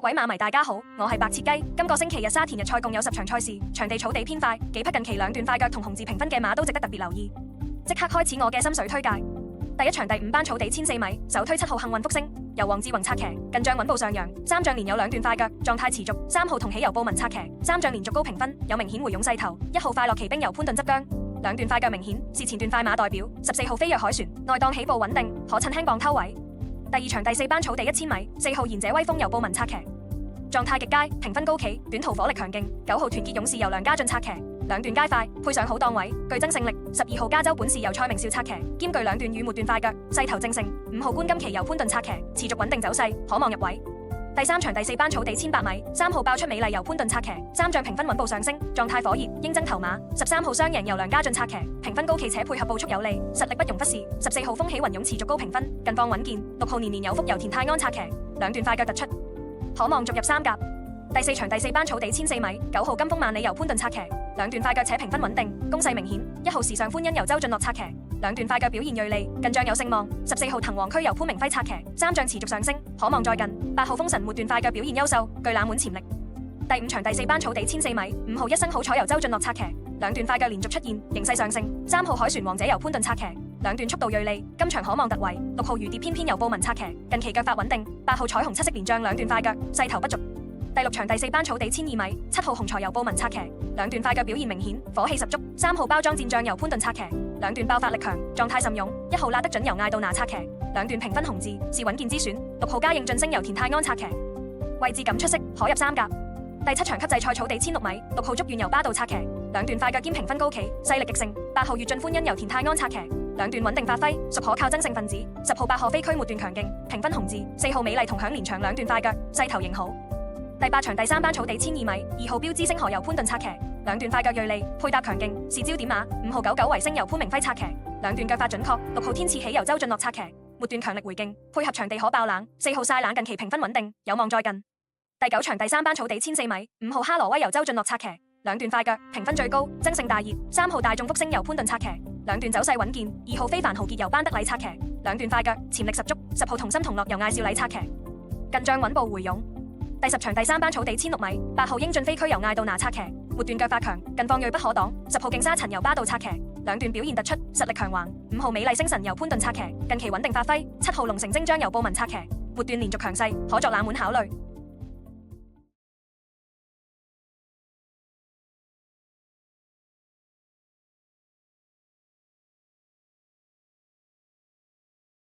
位馬迷大家好，我係白切雞。今個星期日沙田日賽共有10場賽事，場地草地偏快，幾匹近期兩段快腳同紅字評分嘅馬都值得特別留意。即刻開始我嘅心水推介。第一場第5班草地1004米，首推7號幸運福星，由黃志宏策騎，近仗穩步上揚，3仗連有兩段快腳，狀態持續。3號同喜由布文策騎，3仗連續高評分，有明顯回勇勢頭。1號快樂騎兵由潘頓執韁，兩段快腳明顯，是前段快馬代表。14號飛躍海旋，內檔起步穩定，可趁輕磅偷位。第二場第4班草地1000米，4號賢者威風由布文策騎，狀態極佳，評分高企，短途火力強勁。9號團結勇士由梁家俊策騎，兩段皆快，配上好檔位，具爭勝力。12號加州本事由蔡明少策騎，兼具兩段與末段快腳，勢頭正盛。5號冠金旗由潘頓策騎，持續穩定走勢，可望入位。第3場第4班草地1100米，3號爆出美麗由潘頓策騎，3仗評分穩步上升，狀態火熱，應爭頭馬。13號雙贏由梁家俊策騎，評分高企且配合步速有利，實力不容忽視。14號風起雲湧持續高評分，近況穩健。6號年年有福由田泰安策騎，兩段快腳突出，可望續入三甲。第4場第4班草地1004米，9號金風萬里由潘頓策騎，兩段快腳且評分穩定，攻勢明顯。1號時尚歡欣由周俊樂策騎，兩段快腳表現銳利，近仗有勝望。14號藤黃區由潘明輝策騎，3仗持續上升，可望再近。8號風神末段快腳表現優秀，具冷門潛力。第5場第4班草地1004米，5號一生好彩由周俊樂策騎，兩段快腳連續出現，形勢上升。3號海旋王者由潘頓策騎，兩段速度銳利，今場可望突圍。6號如蝶翩翩由布文策騎，近期腳法穩定。8號彩虹七色連將兩段快腳，勢頭不俗。第6場第4班草地1002米，7號紅財由布文策騎，兩段快腳表現明顯，火氣十足。3號包裝戰將由潘頓策騎，兩段爆發力強，狀態甚勇。1號拉得準由艾杜拿策騎，兩段評分紅字，是穩健之選。6號嘉應晉升由田泰安策騎，位置感出色，可入三甲。第7場級制賽草地1006米，6號祝願由巴道策騎，兩段快腳兼評分高企，勢力極盛。8號越進歡欣由田泰安策騎，兩段穩定發揮，屬可靠爭勝分子。10號8號飛區末段強勁，評分紅字。4號美麗同享連場兩段快腳，勢頭仍好。第8場第3班草地1002米，2號標之星河由潘頓策騎，兩段快腳銳利，配搭強勁，是焦點馬。5號99維星由潘明輝策騎，兩段腳法準確。6號天賜喜由周俊樂策騎，末段強力回勁，配合場地可爆冷。4號曬冷近期評分穩定，有望再近。第9場第3班草地1004米，5號哈羅威由周俊樂策騎，兩段快腳，評分最高，爭勝大熱。3號大眾福星由潘頓策騎，兩段走勢穩健。2號非凡豪傑由班德禮策騎，兩段快腳，潛力十足。10號同心同樂由艾少禮策騎，近仗穩步回勇。第10場第3班草地1006米，8號英俊飛區由艾杜拿策騎，末段腳法強，近況銳不可擋。10號勁沙塵由巴道策騎，兩段表現突出，實力強橫。5號美麗星辰由潘頓策騎，近期穩定發揮。7號龍城精章由布文策騎，末段連續強勢，可作冷門考慮。